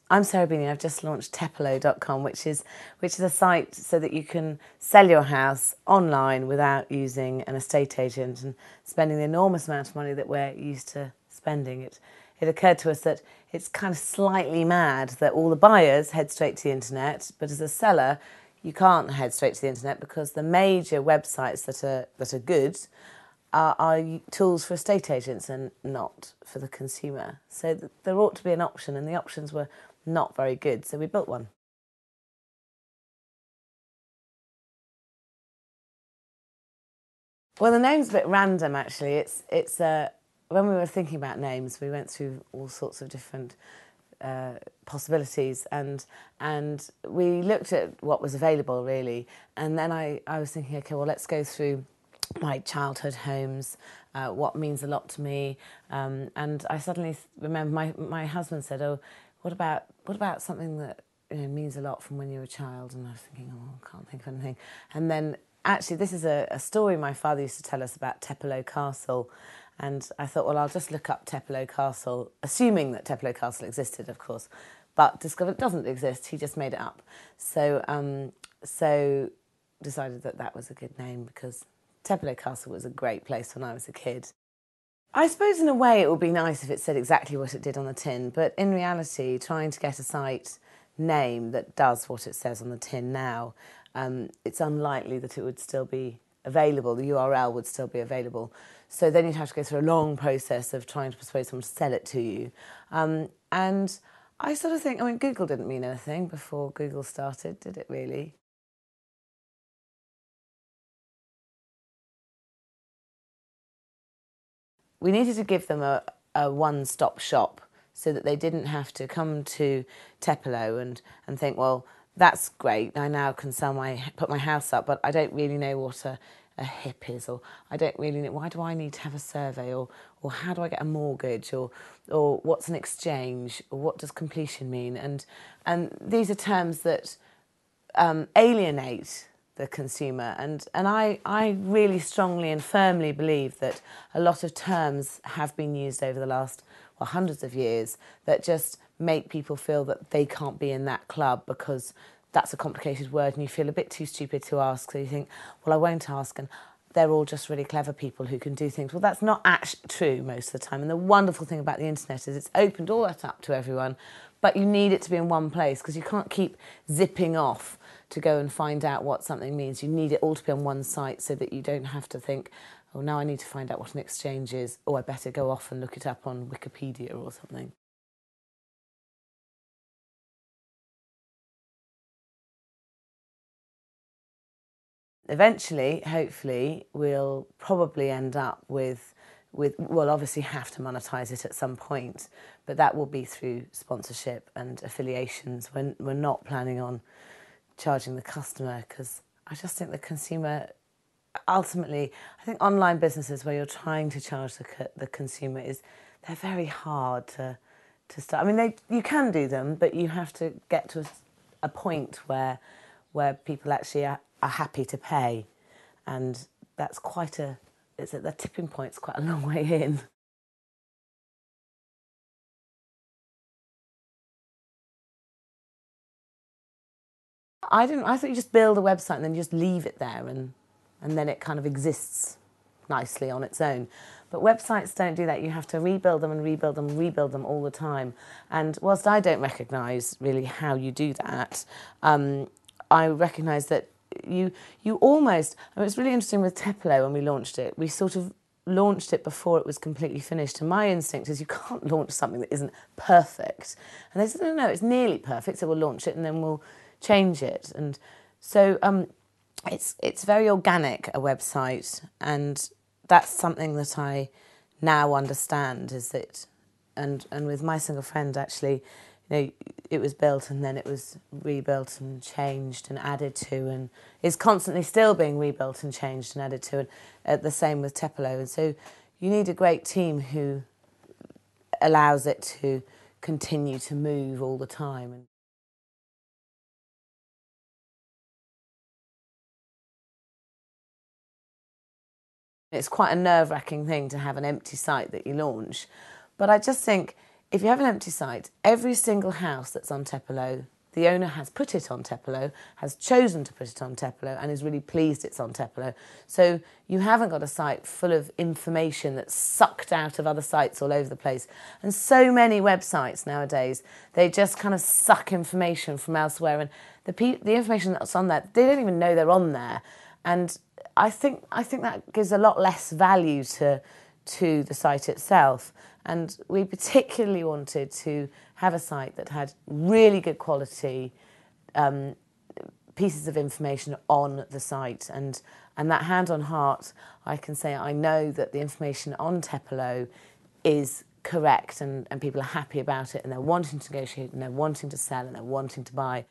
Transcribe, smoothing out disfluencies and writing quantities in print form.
I'm Sarah Beeny. I've just launched Tepilo.com, which is a site so that you can sell your house online without using an estate agent and spending the enormous amount of money that we're used to spending. It occurred to us that it's kind of slightly mad that all the buyers head straight to the internet, but as a seller, you can't head straight to the internet because the major websites that are good are tools for estate agents and not for the consumer. So there ought to be an option, and the options were not very good, so we built one. Well, the name's a bit random, actually. It's when we were thinking about names, we went through all sorts of different possibilities, and we looked at what was available, really. And then I was thinking, okay, well, let's go through my childhood homes, what means a lot to me. And I suddenly remember my husband said, oh, what about something that means a lot from when you were a child? And I was thinking, oh, I can't think of anything. And then actually this is a story my father used to tell us about Tepilo Castle. And I thought, well, I'll just look up Tepilo Castle, assuming that Tepilo Castle existed, of course, but discovered it doesn't exist. He just made it up. So decided that that was a good name because Tepilo Castle was a great place when I was a kid. I suppose in a way it would be nice if it said exactly what it did on the tin, but in reality, trying to get a site name that does what it says on the tin now, it's unlikely that it would still be available, the URL would still be available. So then you'd have to go through a long process of trying to persuade someone to sell it to you. And I sort of think, I mean, Google didn't mean anything before Google started, did it really? We needed to give them a one-stop shop so that they didn't have to come to Tepilo and think, well, that's great, I now can put my house up, but I don't really know what a HIP is, or I don't really know, why do I need to have a survey, or how do I get a mortgage, or what's an exchange, or what does completion mean? And these are terms that alienate the consumer. And I really strongly and firmly believe that a lot of terms have been used over the last, well, hundreds of years that just make people feel that they can't be in that club because that's a complicated word and you feel a bit too stupid to ask. So you think, well, I won't ask, and they're all just really clever people who can do things. Well, that's not actually true most of the time. And the wonderful thing about the internet is it's opened all that up to everyone, but you need it to be in one place because you can't keep zipping off to go and find out what something means. You need it all to be on one site so that you don't have to think, oh, now I need to find out what an exchange is. Oh, I better go off and look it up on Wikipedia or something. Eventually, hopefully, we'll probably end up with we'll obviously have to monetize it at some point, but that will be through sponsorship and affiliations. We're not planning on charging the customer because I just think the consumer, ultimately, I think online businesses where you're trying to charge the consumer they're very hard to start. I mean, you can do them, but you have to get to a point where people actually are happy to pay, and that's the tipping point's quite a long way in. I thought you just build a website and then you just leave it there and then it kind of exists nicely on its own. But websites don't do that. You have to rebuild them and rebuild them and rebuild them all the time. And whilst I don't recognise really how you do that, I recognise that you almost, I mean, it's really interesting with Tepilo when we launched it. We sort of launched it before it was completely finished. And my instinct is you can't launch something that isn't perfect. And they said, no, it's nearly perfect, so we'll launch it and then we'll change it. And so it's very organic, a website, and that's something that I now understand is that, and with My Single Friend, actually, it was built and then it was rebuilt and changed and added to, and is constantly still being rebuilt and changed and added to, and the same with Tepilo. And so you need a great team who allows it to continue to move all the time. It's quite a nerve-wracking thing to have an empty site that you launch. But I just think if you have an empty site, every single house that's on Tepilo, the owner has put it on Tepilo, has chosen to put it on Tepilo, and is really pleased it's on Tepilo. So you haven't got a site full of information that's sucked out of other sites all over the place. And so many websites nowadays, they just kind of suck information from elsewhere, and the information that's on there, they don't even know they're on there. And I think that gives a lot less value to the site itself. And we particularly wanted to have a site that had really good quality pieces of information on the site. And that hand on heart, I can say I know that the information on Tepilo is correct, and people are happy about it, and they're wanting to negotiate, and they're wanting to sell, and they're wanting to buy.